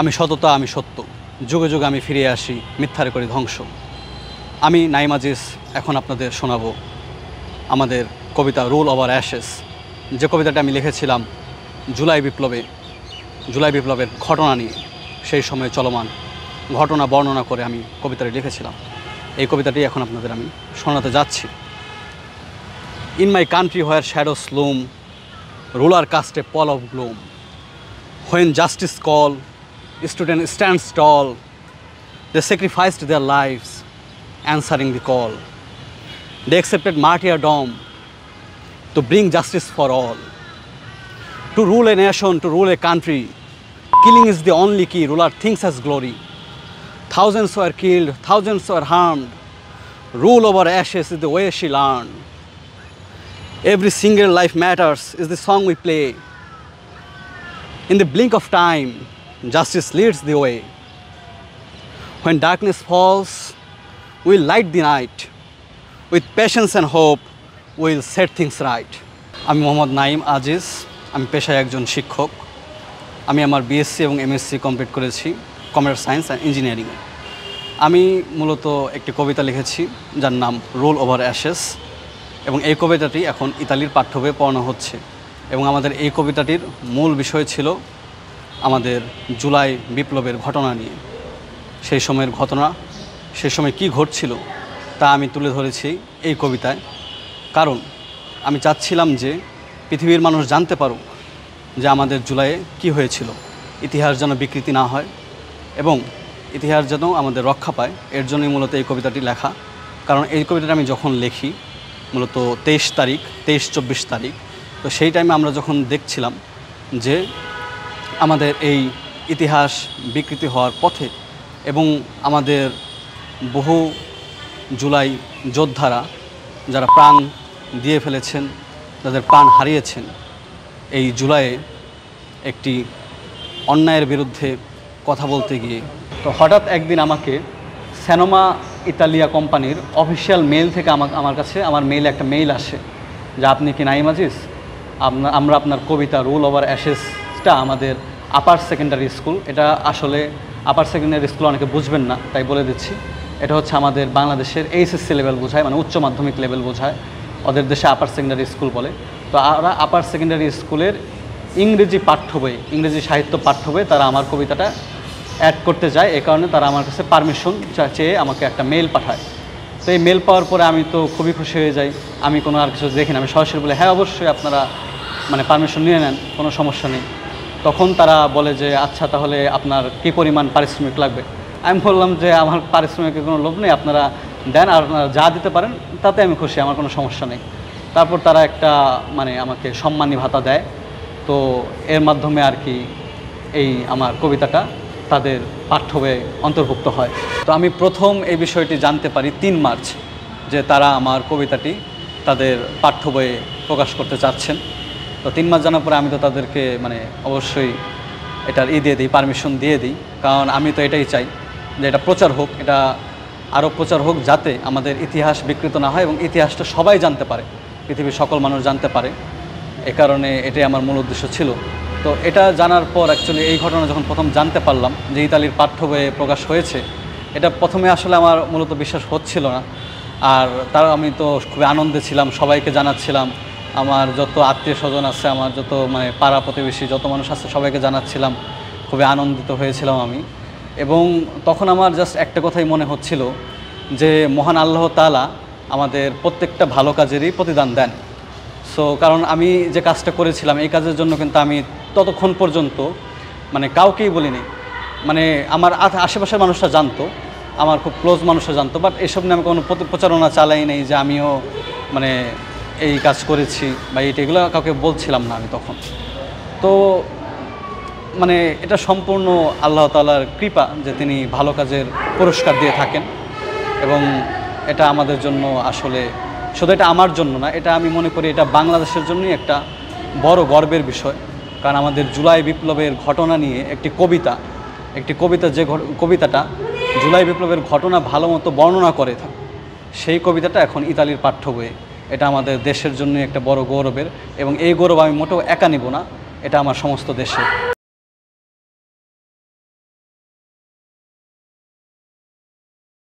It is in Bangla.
আমি সততা, আমি সত্য, যুগে যুগে আমি ফিরে আসি, মিথ্যার করি ধ্বংস। আমি নাইম আজিজ এখন আপনাদের শোনাবো আমাদের কবিতা রুল ওভার অ্যাশেস, যে কবিতাটা আমি লিখেছিলাম জুলাই বিপ্লবের ঘটনা নিয়ে, সেই সময়ে চলমান ঘটনা বর্ণনা করে আমি কবিতাটি লিখেছিলাম। এই কবিতাটি এখন আপনাদের আমি শোনাতে যাচ্ছি। In my country where shadows loom, ruler cast a pall of gloom, when justice call, student stands tall, they sacrificed their lives answering the call. They accepted martyrdom to bring justice for all. To rule a nation, to rule a country, killing is the only key. Ruler thinks as glory. Thousands were killed, thousands were harmed. Rule over ashes is the way she learned. Every single life matters is the song we play. In the blink of time, justice leads the way. When darkness falls, we'll light the night. With patience and hope, we'll set things right. আমি মোহাম্মদ নাইম আজিজ, আমি পেশায় একজন শিক্ষক। আমি আমার বিএসসি এবং এমএসসি কমপ্লিট করেছি কম্পিউটার সায়েন্স অ্যান্ড ইঞ্জিনিয়ারিংয়ে। আমি মূলত একটি কবিতা লিখেছি যার নাম রুল ওভার অ্যাশেস, এবং এই কবিতাটি এখন ইতালির পাঠ্য বইয়ে পড়ানো হচ্ছে। এবং আমাদের এই কবিতাটির মূল বিষয় ছিল আমাদের জুলাই বিপ্লবের ঘটনা নিয়ে, সেই সময়ের ঘটনা, সেই সময় কী ঘটছিল তা আমি তুলে ধরেছি এই কবিতায়। কারণ আমি চাচ্ছিলাম যে পৃথিবীর মানুষ জানতে পারুক যে আমাদের জুলাইয়ে কী হয়েছিল, ইতিহাস যেন বিকৃতি না হয় এবং ইতিহাস যেন আমাদের রক্ষা পায়। এর জন্যই মূলত এই কবিতাটি লেখা। কারণ এই কবিতাটা আমি যখন লিখি মূলত 23-24 তারিখ, তো সেই টাইমে আমরা যখন দেখছিলাম যে আমাদের এই ইতিহাস বিকৃতি হওয়ার পথে এবং আমাদের বহু জুলাই যোদ্ধারা যারা প্রাণ দিয়ে ফেলেছেন, যাদের প্রাণ হারিয়েছেন এই জুলাইয়ে একটি অন্যায়ের বিরুদ্ধে কথা বলতে গিয়ে। তো হঠাৎ একদিন আমাকে স্যানোমা ইতালিয়া কোম্পানির অফিসিয়াল মেইল থেকে আমার কাছে আমার মেইলে একটা মেইল আসে যে আপনি কি নাইম আজিজ, আমরা আপনার কবিতা রুল ওভার অ্যাশেসটা আমাদের আপার সেকেন্ডারি স্কুল, এটা আসলে আপার সেকেন্ডারি স্কুল অনেকে বুঝবেন না তাই বলে দিচ্ছি, এটা হচ্ছে আমাদের বাংলাদেশের এইচএসসি লেভেল বোঝায়, মানে উচ্চ মাধ্যমিক লেভেল বোঝায়, ওদের দেশে আপার সেকেন্ডারি স্কুল বলে। তো আমরা আপার সেকেন্ডারি স্কুলের ইংরেজি পাঠ্য বই, ইংরেজি সাহিত্য পাঠ্য বই তারা আমার কবিতাটা অ্যাড করতে চায়। এই কারণে তারা আমার কাছে পারমিশন চেয়ে আমাকে একটা মেল পাঠায়। তো এই মেল পাওয়ার পরে আমি তো খুবই খুশি হয়ে যাই। আমি কোনো আর কিছু দেখি না, আমি সরাসরি বলে হ্যাঁ অবশ্যই আপনারা মানে পারমিশন নিয়ে নেন, কোনো সমস্যা নেই। তখন তারা বলে যে আচ্ছা তাহলে আপনার কী পরিমাণ পারিশ্রমিক লাগবে। আমি বললাম যে আমার পারিশ্রমিকের কোনো লোভ নেই, আপনারা দেন, আর যা দিতে পারেন তাতে আমি খুশি, আমার কোনো সমস্যা নেই। তারপর তারা একটা মানে আমাকে সম্মানী ভাতা দেয়। তো এর মাধ্যমে আর কি এই আমার কবিতাটা তাদের পাঠ্য বইয়ে অন্তর্ভুক্ত হয়। তো আমি প্রথম এই বিষয়টি জানতে পারি 3 মার্চ যে তারা আমার কবিতাটি তাদের পাঠ্য বইয়ে প্রকাশ করতে চাচ্ছেন। তো 3 মাস জানার পরে আমি তো তাদেরকে মানে অবশ্যই এটার দিয়ে দিই, পারমিশন দিয়ে দিই। কারণ আমি তো এটাই চাই যে এটা প্রচার হোক, এটা আরও প্রচার হোক, যাতে আমাদের ইতিহাস বিকৃত না হয় এবং ইতিহাসটা সবাই জানতে পারে, পৃথিবীর সকল মানুষ জানতে পারে। এ কারণে এটাই আমার মূল উদ্দেশ্য ছিল। তো এটা জানার পর অ্যাকচুয়ালি এই ঘটনা যখন প্রথম জানতে পারলাম যে ইতালির পাঠ্য বইয়ে প্রকাশ হয়েছে, এটা প্রথমে আসলে আমার মূলত বিশ্বাস হচ্ছিল না। আর আমি তো খুবই আনন্দে ছিলাম, সবাইকে জানাচ্ছিলাম, আমার যত আত্মীয় স্বজন আছে, আমার যত মানে পাড়া প্রতিবেশী যত মানুষ আছে সবাইকে জানাচ্ছিলাম, খুবই আনন্দিত হয়েছিলাম আমি। এবং তখন আমার জাস্ট একটা কথাই মনে হচ্ছিল যে মহান আল্লাহ তাআলা আমাদের প্রত্যেকটা ভালো কাজেরই প্রতিদান দেন। সো কারণ আমি যে কাজটা করেছিলাম এই কাজের জন্য কিন্তু আমি ততক্ষণ পর্যন্ত মানে কাউকেই বলিনি, মানে আমার আশেপাশের মানুষরা জানতো, আমার খুব ক্লোজ মানুষরা জানতো, বাট এসব নিয়ে আমি কোনো প্রচারণা চালাই নেই যে আমিও মানে এই কাজ করেছি বা এগুলো কাউকে বলছিলাম না আমি তখন। তো মানে এটা সম্পূর্ণ আল্লাহ তাআলার কৃপা যে তিনি ভালো কাজের পুরস্কার দিয়ে থাকেন। এবং এটা আমাদের জন্য আসলে শুধু এটা আমার জন্য না, এটা আমি মনে করি এটা বাংলাদেশের জন্যই একটা বড় গর্বের বিষয়। কারণ আমাদের জুলাই বিপ্লবের ঘটনা নিয়ে একটি কবিতা যে কবিতাটা জুলাই বিপ্লবের ঘটনা ভালো মতো বর্ণনা করে থাকে, সেই কবিতাটা এখন ইতালির পাঠ্য বইয়ে। এটা আমাদের দেশের জন্য একটা বড় গৌরবের, এবং এই গৌরব আমি মোটেও একা নিব না, এটা আমার সমস্ত দেশে।